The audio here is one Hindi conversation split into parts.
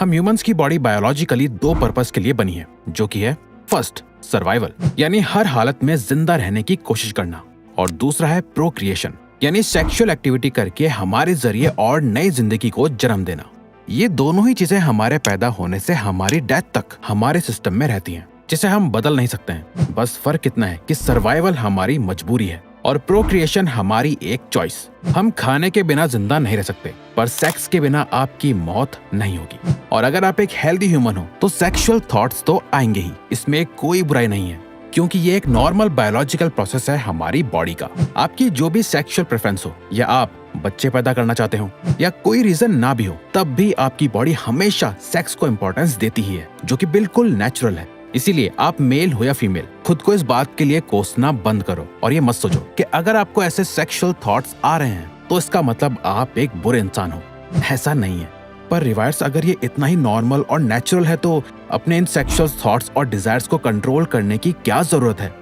हम ह्यूमंस की बॉडी बायोलॉजिकली दो पर्पस के लिए बनी है, जो कि है फर्स्ट सर्वाइवल यानी हर हालत में जिंदा रहने की कोशिश करना, और दूसरा है प्रोक्रिएशन यानी सेक्सुअल एक्टिविटी करके हमारे जरिए और नई जिंदगी को जन्म देना। ये दोनों ही चीजें हमारे पैदा होने से हमारी डेथ तक हमारे सिस्टम में रहती हैं, जिसे हम बदल नहीं सकते हैं। बस फर्क इतना है कि सर्वाइवल हमारी मजबूरी है और प्रोक्रिएशन हमारी एक चॉइस। हम खाने के बिना जिंदा नहीं रह सकते, पर सेक्स के बिना आपकी मौत नहीं होगी। और अगर आप एक हेल्दी ह्यूमन हो तो सेक्सुअल थॉट्स तो आएंगे ही, इसमें कोई बुराई नहीं है, क्योंकि ये एक नॉर्मल बायोलॉजिकल प्रोसेस है हमारी बॉडी का। आपकी जो भी सेक्सुअल प्रेफरेंस हो, या आप बच्चे पैदा करना चाहते हो या कोई रीजन ना भी हो, तब भी आपकी बॉडी हमेशा सेक्स को इम्पोर्टेंस देती ही है, जो कि बिल्कुल नेचुरल है। इसीलिए आप मेल हो या फीमेल, खुद को इस बात के लिए कोसना बंद करो और ये मत सोचो कि अगर आपको ऐसे सेक्सुअल थॉट्स आ रहे हैं तो इसका मतलब आप एक बुरे इंसान हो। ऐसा नहीं है। पर रिवायर्स, अगर ये इतना ही नॉर्मल और नेचुरल है तो अपने इन सेक्सुअल थॉट्स और डिजायर्स को कंट्रोल करने की क्या जरूरत है?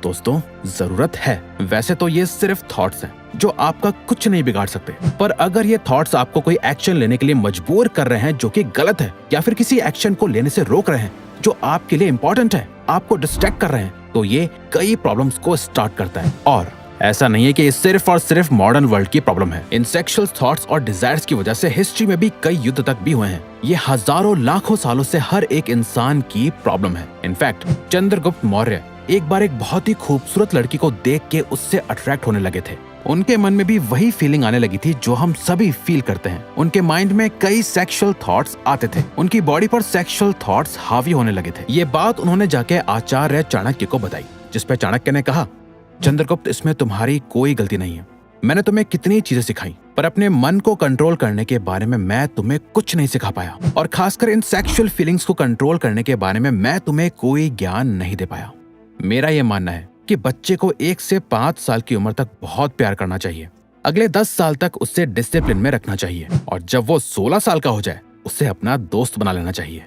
दोस्तों, जरूरत है। वैसे तो ये सिर्फ थॉट्स हैं जो आपका कुछ नहीं बिगाड़ सकते, पर अगर ये थॉट्स आपको कोई एक्शन लेने के लिए मजबूर कर रहे हैं जो कि गलत है, या फिर किसी एक्शन को लेने से रोक रहे हैं जो आपके लिए इम्पोर्टेंट है, आपको डिस्ट्रैक्ट कर रहे हैं, तो ये कई प्रॉब्लम्स को स्टार्ट करता है। और ऐसा नहीं है कि ये सिर्फ और सिर्फ मॉडर्न वर्ल्ड की प्रॉब्लम है। इन सेक्सुअल थॉट्स और डिजायर्स की वजह से हिस्ट्री में भी कई युद्ध तक भी हुए हैं। ये हजारों लाखों सालों से हर एक इंसान की प्रॉब्लम है। इनफैक्ट चंद्रगुप्त मौर्य एक बार एक बहुत ही खूबसूरत लड़की को देख के उससे अट्रैक्ट होने लगे थे। उनके मन में भी वही फीलिंग आने लगी थी जो हम सभी फील करते हैं। उनके माइंड में कई सेक्सुअल थॉट्स आते थे, उनकी बॉडी पर सेक्सुअल थॉट्स हावी होने लगे थे। ये बात उन्होंने जाके आचार्य चाणक्य को बताई, जिसपे चाणक्य ने कहा, चंद्रगुप्त, इसमें तुम्हारी कोई गलती नहीं है। मैंने तुम्हें कितनी चीजें सिखाई, पर अपने मन को कंट्रोल करने के बारे में मैं तुम्हें कुछ नहीं सिखा पाया, और खासकर इन सेक्सुअल फीलिंग्स को कंट्रोल करने के बारे में मैं तुम्हें कोई ज्ञान नहीं दे पाया। मेरा ये मानना है कि बच्चे को 1 से 5 साल की उम्र तक बहुत प्यार करना चाहिए। अगले 10 साल तक उसे डिसिप्लिन में रखना चाहिए, और जब वो 16 साल का हो जाए उसे अपना दोस्त बना लेना चाहिए।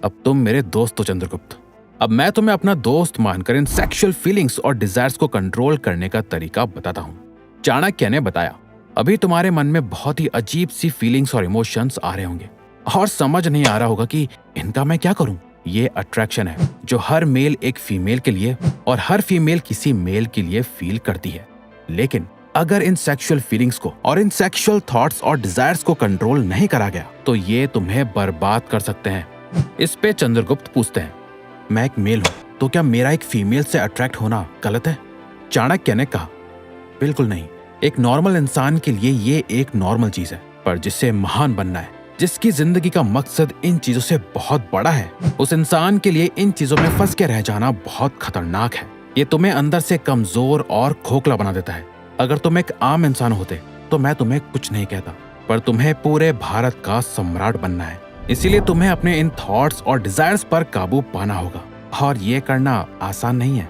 अब तुम मेरे दोस्त हो चंद्रगुप्त। अब मैं तुम्हें अपना दोस्त मानकर इन सेक्सुअल फीलिंग्स और डिजायर्स को कंट्रोल करने का तरीका बताता हूँ। चाणक्य ने बताया, अभी तुम्हारे मन में बहुत ही अजीब सी फीलिंग्स और इमोशंस आ रहे होंगे, और समझ नहीं आ रहा होगा कि इनका मैं क्या करूं। ये अट्रैक्शन है जो हर मेल एक फीमेल के लिए और हर फीमेल किसी मेल के लिए फील करती है। लेकिन अगर इन सेक्सुअल फीलिंग्स को और इन सेक्सुअल थॉट्स और डिजायर्स को कंट्रोल नहीं करा गया तो ये तुम्हें बर्बाद कर सकते हैं। इस पे चंद्रगुप्त पूछते हैं, मैं एक मेल हूं तो क्या मेरा एक फीमेल से अट्रैक्ट होना गलत है? चाणक्य ने कहा, बिल्कुल नहीं। एक नॉर्मल इंसान के लिए ये एक नॉर्मल चीज है, पर जिससे महान बनना है, जिसकी जिंदगी का मकसद इन चीजों से बहुत बड़ा है, उस इंसान के लिए इन चीजों में फंस के रह जाना बहुत खतरनाक है। ये तुम्हें अंदर से कमजोर और खोखला बना देता है। अगर तुम एक आम इंसान होते तो मैं तुम्हें कुछ नहीं कहता, पर तुम्हें पूरे भारत का सम्राट बनना है। इसीलिए तुम्हें अपने इन थॉट्स और डिजायर्स पर काबू पाना होगा, और ये करना आसान नहीं है।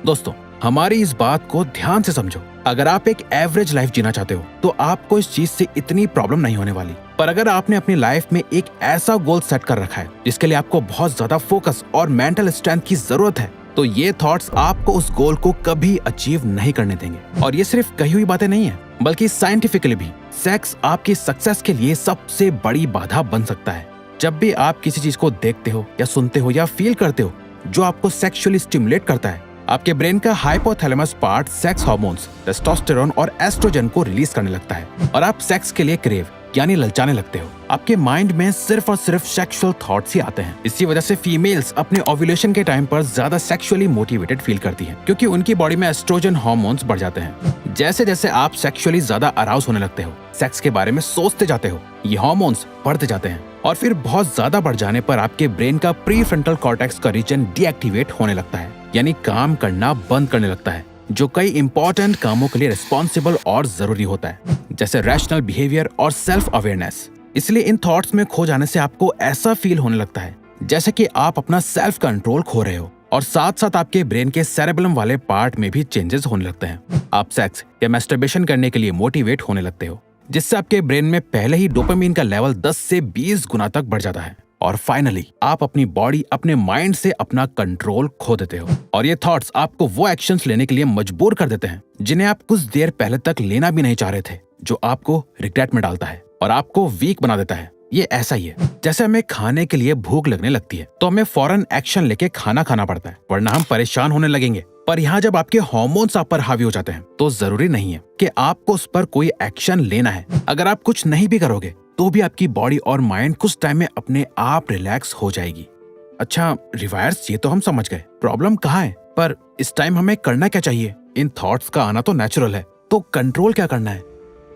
दोस्तों, हमारी इस बात को ध्यान से समझो। अगर आप एक एवरेज लाइफ जीना चाहते हो तो आपको इस चीज से इतनी प्रॉब्लम नहीं होने वाली। पर अगर आपने अपनी लाइफ में एक ऐसा गोल सेट कर रखा है जिसके लिए आपको बहुत ज्यादा फोकस और मेंटल स्ट्रेंथ की जरूरत है, तो ये थॉट्स आपको उस गोल को कभी अचीव नहीं करने देंगे। और ये सिर्फ कही हुई बातें नहीं है, बल्कि साइंटिफिकली भी सेक्स आपकी सक्सेस के लिए सबसे बड़ी बाधा बन सकता है। जब भी आप किसी चीज को देखते हो या सुनते हो या फील करते हो जो आपको सेक्सुअली स्टिमुलेट करता है, आपके ब्रेन का hypothalamus part sex hormones, testosterone और एस्ट्रोजन को रिलीज करने लगता है, और आप सेक्स के लिए क्रेव यानी ललचाने लगते हो। आपके माइंड में सिर्फ और सिर्फ सेक्सुअल थॉट्स ही आते हैं। इसी वजह से फीमेल्स अपने ओव्यूलेशन के टाइम पर ज्यादा सेक्सुअली मोटिवेटेड फील करती हैं, क्योंकि उनकी बॉडी में एस्ट्रोजन हार्मोन्स बढ़ जाते हैं। जैसे जैसे आप सेक्सुअली ज्यादा अराउज होने लगते हो, सेक्स के बारे में सोचते जाते हो, ये हार्मोन्स बढ़ते जाते हैं, और फिर बहुत ज्यादा बढ़ जाने पर आपके ब्रेन का प्री फ्रंटल कॉर्टेक्स का रीजन डीएक्टिवेट होने लगता है, यानी काम करना बंद करने लगता है, जो कई इंपॉर्टेंट कामों के लिए रिस्पॉन्सिबल और जरूरी होता है, जैसे रैशनल बिहेवियर और सेल्फ अवेयरनेस। इसलिए इन थॉट्स में खो जाने से आपको ऐसा फील होने लगता है जैसे कि आप अपना सेल्फ कंट्रोल खो रहे हो, और साथ साथ आपके ब्रेन के सेरेबेलम वाले पार्ट में भी चेंजेस होने लगते हैं। आप सेक्स या मैस्टरबेशन करने के लिए मोटिवेट होने लगते हो, जिससे आपके ब्रेन में पहले ही डोपामिन का लेवल 10 से 20 गुना तक बढ़ जाता है। और फाइनली आप अपनी बॉडी, अपने माइंड से अपना कंट्रोल खो देते हो, और ये थॉट्स आपको वो एक्शंस लेने के लिए मजबूर कर देते हैं जिन्हें आप कुछ देर पहले तक लेना भी नहीं चाह रहे थे, जो आपको रिग्रेट में डालता है और आपको वीक बना देता है। ये ऐसा ही है। जैसे हमें खाने के लिए भूख लगने लगती है तो हमें फौरन एक्शन लेके खाना खाना पड़ता है, वरना हम परेशान होने लगेंगे। पर यहाँ जब आपके हार्मोन्स आप पर हावी हो जाते हैं तो जरूरी नहीं है कि आपको उस पर कोई एक्शन लेना है। अगर आप कुछ नहीं भी करोगे तो भी आपकी बॉडी और माइंड कुछ टाइम में अपने आप रिलैक्स हो जाएगी। अच्छा रिवायर्स, ये तो हम समझ गए, प्रॉब्लम कहाँ है, पर इस टाइम हमें करना क्या चाहिए? इन थॉट्स का आना तो नेचुरल है, तो कंट्रोल क्या करना है?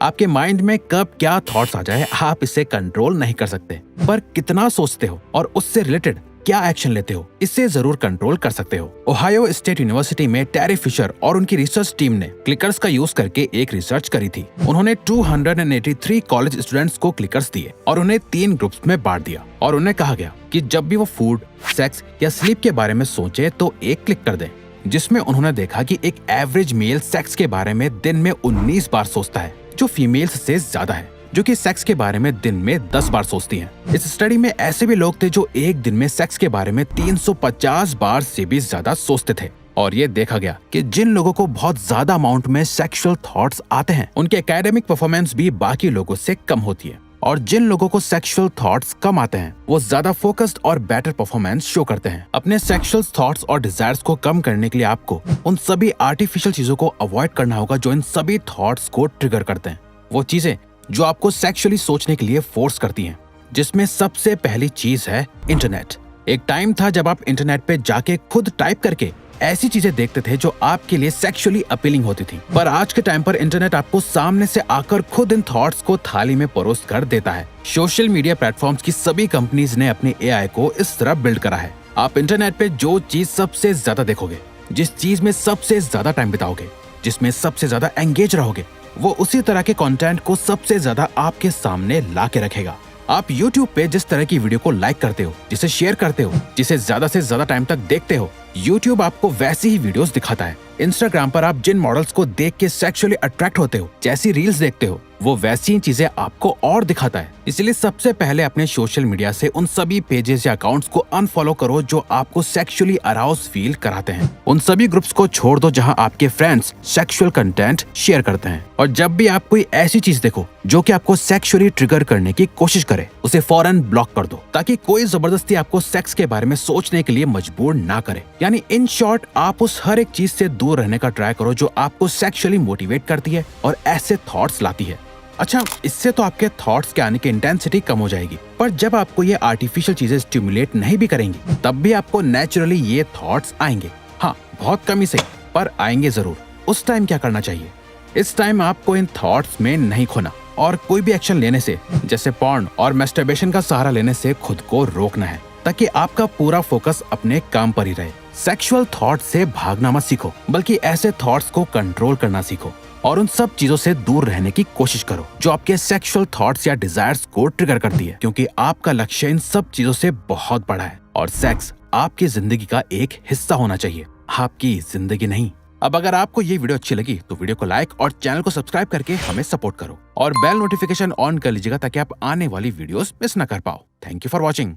आपके माइंड में कब क्या थॉट्स आ जाए आप इसे कंट्रोल नहीं कर सकते, पर कितना सोचते हो और उससे रिलेटेड क्या एक्शन लेते हो इससे जरूर कंट्रोल कर सकते हो। ओहायो स्टेट यूनिवर्सिटी में टेरी फिशर और उनकी रिसर्च टीम ने क्लिकर्स का यूज करके एक रिसर्च करी थी। उन्होंने 283 कॉलेज स्टूडेंट्स को क्लिकर्स दिए और उन्हें 3 ग्रुप्स में बांट दिया और उन्हें कहा गया कि जब भी वो फूड, सेक्स या स्लीप के बारे में सोचे तो एक क्लिक कर दें। जिसमें उन्होंने देखा कि एक एवरेज मेल सेक्स के बारे में दिन में 19 बार सोचता है, जो फीमेल्स से ज्यादा है, जो कि सेक्स के बारे में दिन में 10 बार सोचती हैं। इस स्टडी में ऐसे भी लोग थे जो एक दिन में सेक्स के बारे में 350 बार से भी ज्यादा सोचते थे। और ये देखा गया कि जिन लोगों को बहुत ज्यादा अमाउंट में सेक्सुअल थॉट्स आते हैं उनके एकेडमिक परफॉर्मेंस भी बाकी लोगों से कम होती है, और जिन लोगों को सेक्सुअल थॉट्स कम आते हैं वो ज्यादा फोकस्ड और बेटर परफॉर्मेंस शो करते हैं। अपने सेक्सुअल थॉट्स और डिजायर्स को कम करने के लिए आपको उन सभी आर्टिफिशियल चीजों को अवॉइड करना होगा जो इन सभी थॉट्स को ट्रिगर करते हैं, वो चीजें जो आपको सेक्सुअली सोचने के लिए फोर्स करती हैं, जिसमें सबसे पहली चीज है इंटरनेट। एक टाइम था जब आप इंटरनेट पे जाके खुद टाइप करके ऐसी चीजें देखते थे जो आपके लिए सेक्सुअली अपीलिंग होती थी, पर आज के टाइम पर इंटरनेट आपको सामने से आकर खुद इन थॉट्स को थाली में परोस कर देता है। सोशल मीडिया प्लेटफॉर्म्स की सभी कंपनीज ने अपने एआई को इस तरह बिल्ड करा है। आप इंटरनेट पे जो चीज सबसे ज्यादा देखोगे, जिस चीज में सबसे ज्यादा टाइम बिताओगे, जिसमें सबसे ज्यादा एंगेज रहोगे, वो उसी तरह के कंटेंट को सबसे ज्यादा आपके सामने ला के रखेगा। आप YouTube पे जिस तरह की वीडियो को लाइक करते हो, जिसे शेयर करते हो, जिसे ज्यादा से ज्यादा टाइम तक देखते हो, YouTube आपको वैसी ही वीडियोस दिखाता है। Instagram पर आप जिन मॉडल्स को देख के सेक्सुअली अट्रैक्ट होते हो, जैसी रील्स देखते हो, वो वैसी ही चीजें आपको और दिखाता है। इसलिए सबसे पहले अपने सोशल मीडिया से उन सभी पेजेस या अकाउंट्स को अनफॉलो करो जो आपको सेक्सुअली अराउज फील कराते हैं। उन सभी ग्रुप्स को छोड़ दो जहां आपके फ्रेंड्स सेक्सुअल कंटेंट शेयर करते हैं। और जब भी आप कोई ऐसी चीज देखो जो कि आपको सेक्सुअली ट्रिगर करने की कोशिश करे, उसे फौरन ब्लॉक कर दो, ताकि कोई जबरदस्ती आपको सेक्स के बारे में सोचने के लिए मजबूर ना करे। यानी इन शॉर्ट, आप उस हर एक चीज से दूर रहने का ट्राई करो जो आपको सेक्सुअली मोटिवेट करती है और ऐसे थॉट्स लाती है। अच्छा, इससे तो आपके थॉट्स के आने की इंटेंसिटी कम हो जाएगी, पर जब आपको ये आर्टिफिशियल चीजें स्टिमुलेट नहीं भी करेंगी तब भी आपको नेचुरली ये थॉट्स आएंगे। हाँ, बहुत कम ही सही, पर आएंगे जरूर। उस टाइम क्या करना चाहिए? इस टाइम आपको इन थॉट्स में नहीं खोना और कोई भी एक्शन लेने से, जैसे पॉर्न और मैस्टरबेशन का सहारा लेने से खुद को रोकना है, ताकि आपका पूरा फोकस अपने काम पर ही रहे। सेक्सुअल थॉट से भागना मत सीखो, बल्कि ऐसे थॉट्स को कंट्रोल करना सीखो और उन सब चीजों से दूर रहने की कोशिश करो जो आपके सेक्सुअल थॉट्स या डिजायर्स को ट्रिगर करती है, क्योंकि आपका लक्ष्य इन सब चीजों से बहुत बड़ा है और सेक्स आपकी जिंदगी का एक हिस्सा होना चाहिए, आपकी जिंदगी नहीं। अब अगर आपको ये वीडियो अच्छी लगी तो वीडियो को लाइक और चैनल को सब्सक्राइब करके हमें सपोर्ट करो और बेल नोटिफिकेशन ऑन कर लीजिएगा ताकि आप आने वाली वीडियोस मिस ना कर पाओ। Thank you for watching.